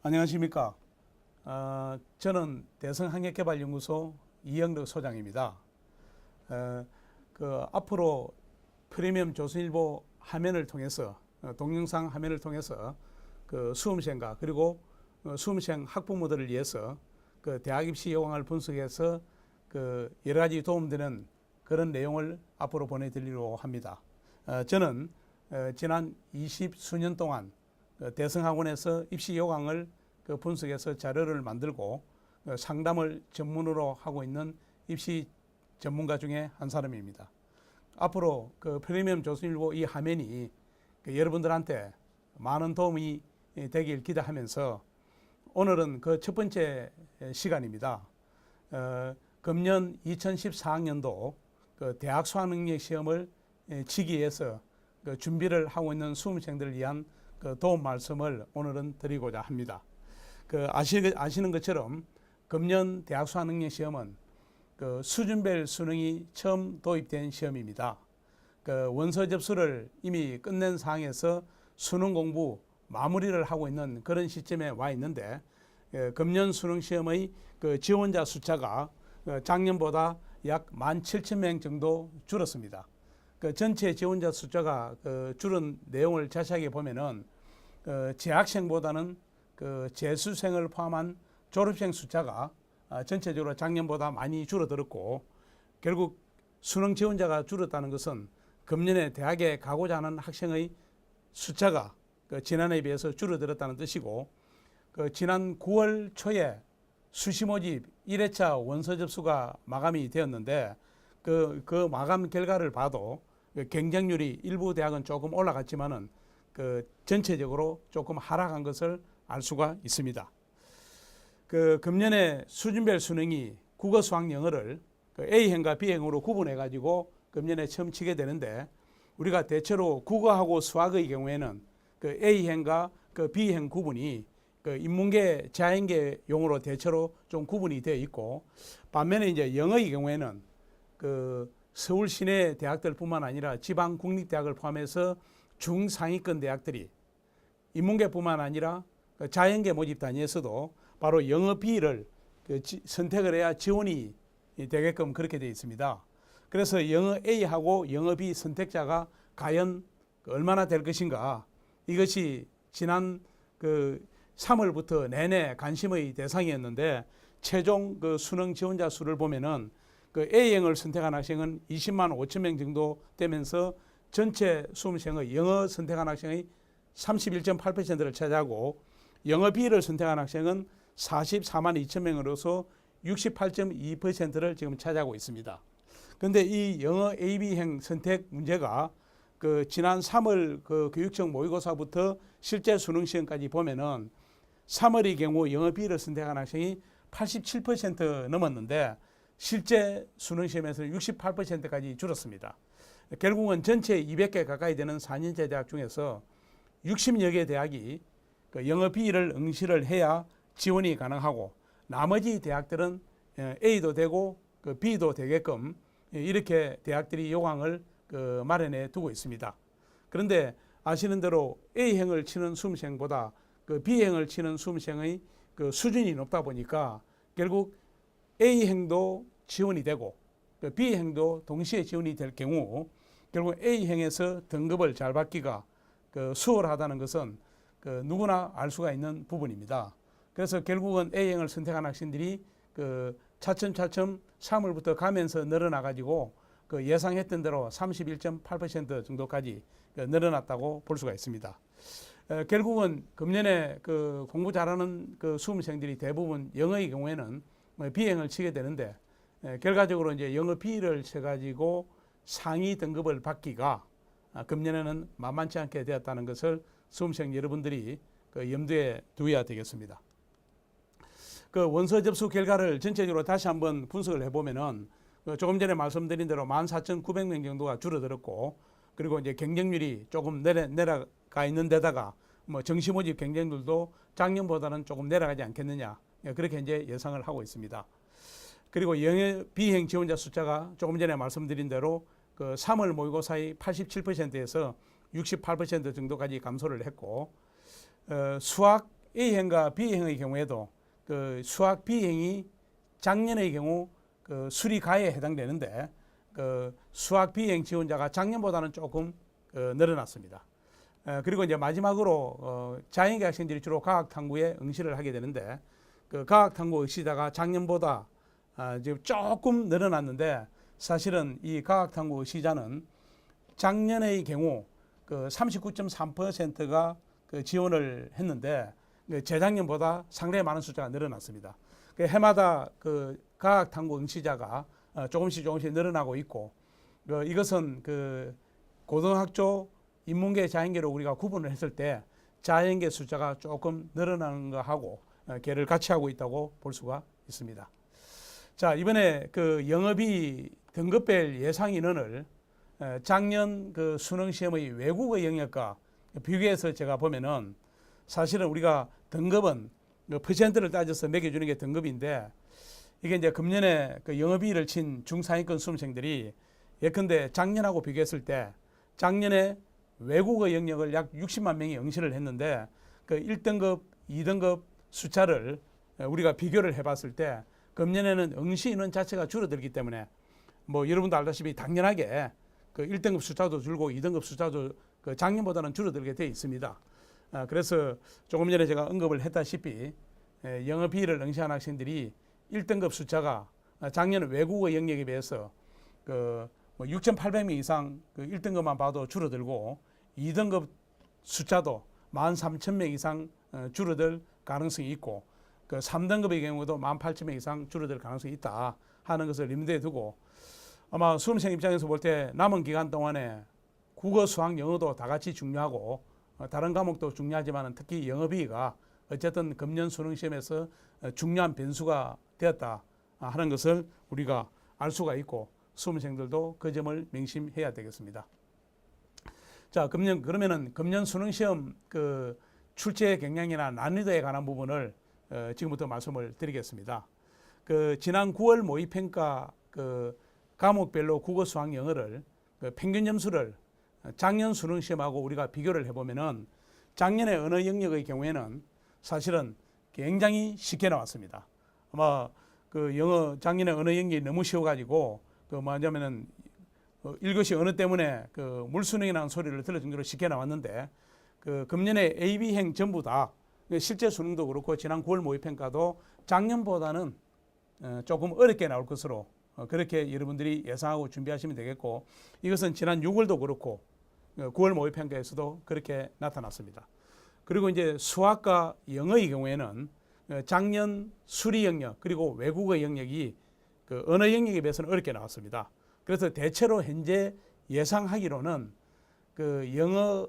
안녕하십니까. 저는 대성항해개발연구소 이영덕 소장입니다. 앞으로 프리미엄 조선일보 화면을 통해서 동영상 화면을 통해서 수험생과 그리고 수험생 학부모들을 위해서 대학 입시 요강을 분석해서 여러 가지 도움되는 그런 내용을 앞으로 보내드리려고 합니다. 저는 지난 20수년 동안 대성학원에서 입시 요강을 분석해서 자료를 만들고 상담을 전문으로 하고 있는 입시 전문가 중에 한 사람입니다. 앞으로 프리미엄 조선일보 이 화면이 여러분들한테 많은 도움이 되길 기대하면서 오늘은 첫 번째 시간입니다. 금년 2014학년도 대학 수학능력시험을 치기 위해서 준비를 하고 있는 수험생들을 위한 도움 말씀을 오늘은 드리고자 합니다. 아시는 것처럼 금년 대학 수학능력시험은 수준별 수능이 처음 도입된 시험입니다. 원서 접수를 이미 끝낸 상황에서 수능 공부 마무리를 하고 있는 그런 시점에 와 있는데 금년 수능 시험의 지원자 숫자가 작년보다 약 17,000명 정도 줄었습니다. 전체 지원자 숫자가 줄은 내용을 자세하게 보면은 재학생보다는 재수생을 포함한 졸업생 숫자가 전체적으로 작년보다 많이 줄어들었고, 결국 수능 지원자가 줄었다는 것은 금년에 대학에 가고자 하는 학생의 숫자가 지난해에 비해서 줄어들었다는 뜻이고, 지난 9월 초에 수시 모집 1회차 원서 접수가 마감이 되었는데 그 마감 결과를 봐도 경쟁률이 일부 대학은 조금 올라갔지만은 전체적으로 조금 하락한 것을 알 수가 있습니다. 금년에 수준별 수능이 국어, 수학, 영어를 A행과 B행으로 구분해 가지고 금년에 처음 치게 되는데, 우리가 대체로 국어하고 수학의 경우에는 A행과 B행 구분이 인문계, 자연계 용어로 대체로 좀 구분이 되어 있고, 반면에 이제 영어의 경우에는 서울 시내 대학들뿐만 아니라 지방 국립대학을 포함해서 중상위권 대학들이 인문계뿐만 아니라 자연계 모집 단위에서도 바로 영어 B를 선택을 해야 지원이 되게끔 그렇게 되어 있습니다. 그래서 영어 A하고 영어 B 선택자가 과연 얼마나 될 것인가, 이것이 지난 3월부터 내내 관심의 대상이었는데, 최종 수능 지원자 수를 보면은 A행을 선택한 학생은 20만 5천 명 정도 되면서 전체 수험생의 영어 선택한 학생의 31.8%를 차지하고, 영어 B를 선택한 학생은 44만 2천 명으로서 68.2%를 지금 차지하고 있습니다. 그런데 이 영어 AB행 선택 문제가 지난 3월 교육청 모의고사부터 실제 수능 시험까지 보면은 3월의 경우 영어 B를 선택한 학생이 87% 넘었는데 실제 수능 시험에서는 68%까지 줄었습니다. 결국은 전체 200개 가까이 되는 4년제 대학 중에서 60여 개 대학이 영어 B를 응시를 해야 지원이 가능하고, 나머지 대학들은 A도 되고 B도 되게끔 이렇게 대학들이 요강을 마련해 두고 있습니다. 그런데 아시는 대로 A행을 치는 수험생보다 B행을 치는 수험생의 수준이 높다 보니까 결국 A행도 지원이 되고 B행도 동시에 지원이 될 경우 결국 A행에서 등급을 잘 받기가 수월하다는 것은 누구나 알 수가 있는 부분입니다. 그래서 결국은 A행을 선택한 학생들이 차츰차츰 3월부터 가면서 늘어나가지고 예상했던 대로 31.8% 정도까지 늘어났다고 볼 수가 있습니다. 결국은 금년에 공부 잘하는 수험생들이 대부분 영어의 경우에는 B행을 치게 되는데, 결과적으로 이제 영어 B를 쳐가지고 상위 등급을 받기가 금년에는 만만치 않게 되었다는 것을 수험생 여러분들이 염두에 두어야 되겠습니다. 원서 접수 결과를 전체적으로 다시 한번 분석을 해보면은 조금 전에 말씀드린 대로 14,900명 정도가 줄어들었고, 그리고 이제 경쟁률이 조금 내려가 있는 데다가 정시 모집 경쟁률도 작년보다는 조금 내려가지 않겠느냐, 그렇게 이제 예상을 하고 있습니다. 그리고 영어 B행 지원자 숫자가 조금 전에 말씀드린 대로 3월 모의고사의 87%에서 68% 정도까지 감소를 했고, 수학 A행과 B행의 경우에도 그 수학 B행이 작년의 경우 그 수리가에 해당되는데 그 수학 B행 지원자가 작년보다는 조금 늘어났습니다. 그리고 이제 마지막으로 자연계 학생들이 주로 과학탐구에 응시를 하게 되는데 그 과학탐구 응시자가 작년보다 지금 조금 늘어났는데 사실은 이 과학탐구 응시자는 작년의 경우 그 39.3%가 그 지원을 했는데 재작년보다 상당히 많은 숫자가 늘어났습니다. 그 해마다 그 과학탐구 응시자가 조금씩 늘어나고 있고 이것은 그 고등학교 인문계 자연계로 우리가 구분을 했을 때 자연계 숫자가 조금 늘어나는 거하고 계를 같이 하고 있다고 볼 수가 있습니다. 자, 이번에 그 영어비 등급별 예상 인원을 작년 그 수능 시험의 외국어 영역과 비교해서 제가 보면은 사실은 우리가 등급은 퍼센트를 따져서 매겨주는 게 등급인데 이게 이제 금년에 그 영어비를 친 중상위권 수험생들이 예컨대 작년하고 비교했을 때 작년에 외국어 영역을 약 60만 명이 응시를 했는데 그 1등급, 2등급 숫자를 우리가 비교를 해봤을 때 금년에는 응시 인원 자체가 줄어들기 때문에 뭐 여러분도 알다시피 당연하게 그 1등급 숫자도 줄고 2등급 숫자도 그 작년보다는 줄어들게 되어 있습니다. 그래서 조금 전에 제가 언급을 했다시피 영어 B를 응시한 학생들이 1등급 숫자가 작년 외국어 영역에 비해서 그 6,800명 이상 그 1등급만 봐도 줄어들고 2등급 숫자도 13,000명 이상 줄어들 가능성이 있고 그 3등급의 경우도 18,000명 이상 줄어들 가능성이 있다 하는 것을 염두에 두고 아마 수험생 입장에서 볼 때 남은 기간 동안에 국어, 수학, 영어도 다 같이 중요하고 다른 과목도 중요하지만 특히 영어 B가 어쨌든 금년 수능 시험에서 중요한 변수가 되었다 하는 것을 우리가 알 수가 있고 수험생들도 그 점을 명심해야 되겠습니다. 자, 그러면은 금년 수능 시험 그 출제 경향이나 난이도에 관한 부분을 지금부터 말씀을 드리겠습니다. 그 지난 9월 모의평가 그 과목별로 국어, 수학, 영어를 그 평균 점수를 작년 수능 시험하고 우리가 비교를 해보면은 작년의 언어 영역의 경우에는 사실은 굉장히 쉽게 나왔습니다. 아마 그 영어 작년의 언어 영역이 너무 쉬워가지고 그 뭐냐면은 이것이 언어 때문에 그 물수능이 나는 소리를 들을 정도로 쉽게 나왔는데 그 금년에 A, B행 전부 다 실제 수능도 그렇고 지난 9월 모의평가도 작년보다는 조금 어렵게 나올 것으로 그렇게 여러분들이 예상하고 준비하시면 되겠고 이것은 지난 6월도 그렇고 9월 모의평가에서도 그렇게 나타났습니다. 그리고 이제 수학과 영어의 경우에는 작년 수리 영역 그리고 외국어 영역이 그 언어 영역에 비해서는 어렵게 나왔습니다. 그래서 대체로 현재 예상하기로는 그 영어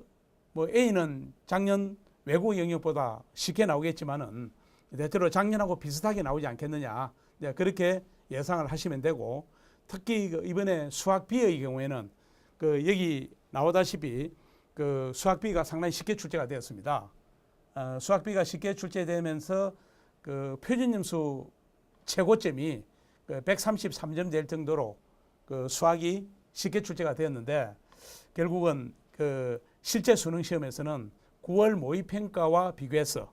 뭐 A는 작년 외국어 영역보다 쉽게 나오겠지만은 대체로 작년하고 비슷하게 나오지 않겠느냐 그렇게 예상을 하시면 되고 특히 이번에 수학 B의 경우에는 그 여기 나오다시피 그 수학 B가 상당히 쉽게 출제가 되었습니다. 수학 B가 쉽게 출제되면서 그 표준 점수 최고점이 133점 될 정도로 그 수학이 쉽게 출제가 되었는데 결국은 그 실제 수능 시험에서는 9월 모의평가와 비교해서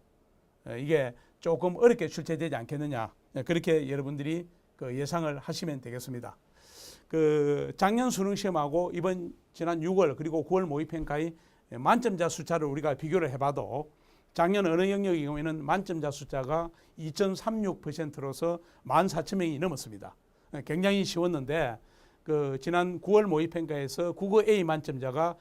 이게 조금 어렵게 출제되지 않겠느냐 그렇게 여러분들이 그 예상을 하시면 되겠습니다. 그 작년 수능 시험하고 지난 6월 그리고 9월 모의평가의 만점자 숫자를 우리가 비교를 해봐도 작년 언어 영역의 경우에는 만점자 숫자가 2.36%로서 14,000명이 넘었습니다. 굉장히 쉬웠는데 그 지난 9월 모의평가에서 국어 A 만점자가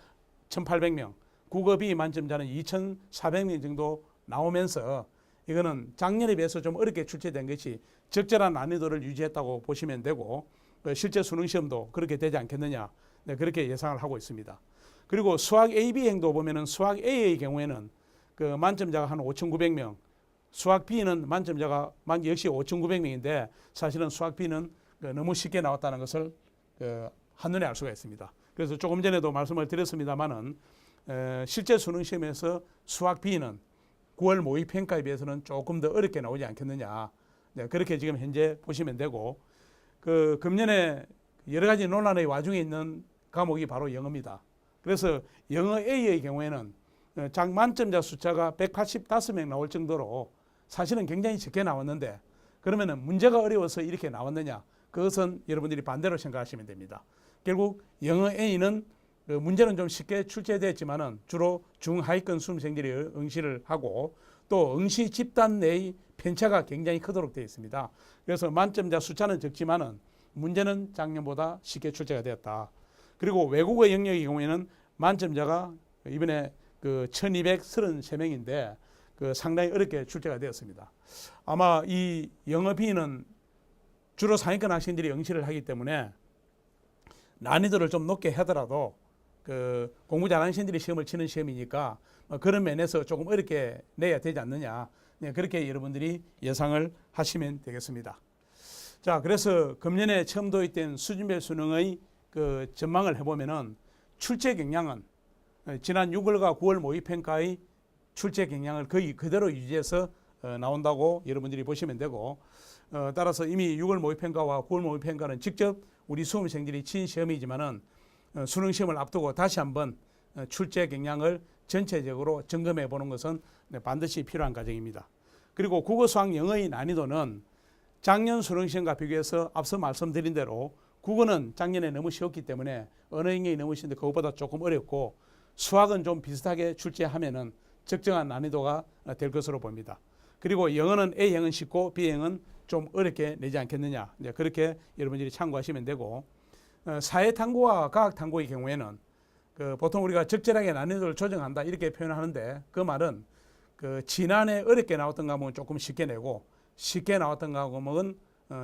1,800명, 국어 B 만점자는 2,400명 정도 나오면서 이거는 작년에 비해서 좀 어렵게 출제된 것이 적절한 난이도를 유지했다고 보시면 되고 실제 수능 시험도 그렇게 되지 않겠느냐 그렇게 예상을 하고 있습니다. 그리고 수학 A, B행도 보면은 수학 A의 경우에는 그 만점자가 한 5,900명, 수학 B는 만점자가 역시 5,900명인데 사실은 수학 B는 너무 쉽게 나왔다는 것을 한눈에 알 수가 있습니다. 그래서 조금 전에도 말씀을 드렸습니다만은 실제 수능 시험에서 수학 B는 9월 모의평가에 비해서는 조금 더 어렵게 나오지 않겠느냐 그렇게 지금 현재 보시면 되고 그 금년에 여러 가지 논란의 와중에 있는 과목이 바로 영어입니다. 그래서 영어 A의 경우에는 만점자 숫자가 185명 나올 정도로 사실은 굉장히 적게 나왔는데 그러면은 문제가 어려워서 이렇게 나왔느냐? 그것은 여러분들이 반대로 생각하시면 됩니다. 결국 영어 A는 문제는 좀 쉽게 출제됐지만은 주로 중하위권 수험생들이 응시를 하고 또 응시 집단 내의 편차가 굉장히 크도록 되어 있습니다. 그래서 만점자 숫자는 적지만은 문제는 작년보다 쉽게 출제가 되었다. 그리고 외국어 영역의 경우에는 만점자가 이번에 1233명인데 상당히 어렵게 출제가 되었습니다. 아마 이 영어 B는 주로 상위권 학생들이 응시를 하기 때문에 난이도를 좀 높게 하더라도 공부 잘하는 학생들이 시험을 치는 시험이니까 그런 면에서 조금 어렵게 내야 되지 않느냐. 그렇게 여러분들이 예상을 하시면 되겠습니다. 자, 그래서 금년에 처음 도입된 수준별 수능의 전망을 해보면은 출제 경향은 지난 6월과 9월 모의평가의 출제 경향을 거의 그대로 유지해서 나온다고 여러분들이 보시면 되고 따라서 이미 6월 모의평가와 9월 모의평가는 직접 우리 수험생들이 친 시험이지만은 수능 시험을 앞두고 다시 한번 출제 경향을 전체적으로 점검해 보는 것은 반드시 필요한 과정입니다. 그리고 국어, 수학, 영어의 난이도는 작년 수능 시험과 비교해서 앞서 말씀드린 대로 국어는 작년에 너무 쉬웠기 때문에 언어 영역이 너무 쉬운데 그것보다 조금 어렵고 수학은 좀 비슷하게 출제하면은 적정한 난이도가 될 것으로 봅니다. 그리고 영어는 A형은 쉽고 B형은 좀 어렵게 내지 않겠느냐. 그렇게 여러분들이 참고하시면 되고 사회탐구와 과학탐구의 경우에는 보통 우리가 적절하게 난이도를 조정한다 이렇게 표현하는데 그 말은 지난해 어렵게 나왔던 과목은 조금 쉽게 내고 쉽게 나왔던 과목은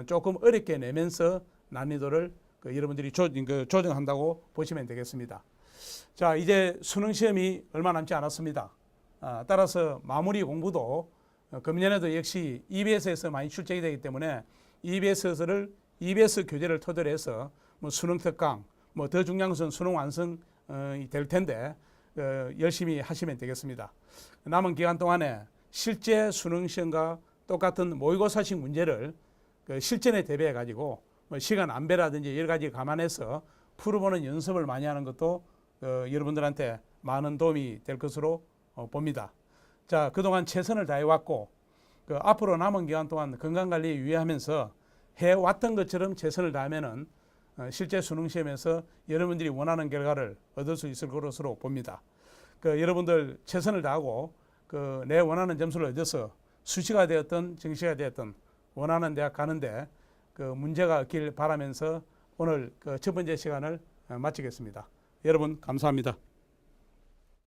조금 어렵게 내면서 난이도를 여러분들이 조정한다고 보시면 되겠습니다. 자, 이제 수능 시험이 얼마 남지 않았습니다. 따라서 마무리 공부도 금년에도 역시 EBS에서 많이 출제가 되기 때문에 EBS 교재를 토대로 해서 수능 특강, 더 중요한 것은 수능 완성이 될 텐데 열심히 하시면 되겠습니다. 남은 기간 동안에 실제 수능 시험과 똑같은 모의고사식 문제를 실전에 대비해 가지고 시간 안배라든지 여러 가지 감안해서 풀어보는 연습을 많이 하는 것도 여러분들한테 많은 도움이 될 것으로 봅니다. 자, 그동안 최선을 다해왔고 앞으로 남은 기간 동안 건강관리에 유의하면서 해왔던 것처럼 최선을 다하면은 실제 수능 시험에서 여러분들이 원하는 결과를 얻을 수 있을 것으로 봅니다. 여러분들 최선을 다하고 내 원하는 점수를 얻어서 수시가 되었든 정시가 되었든 원하는 대학 가는데 문제가 없길 바라면서 오늘 첫 번째 시간을 마치겠습니다. 여러분 감사합니다.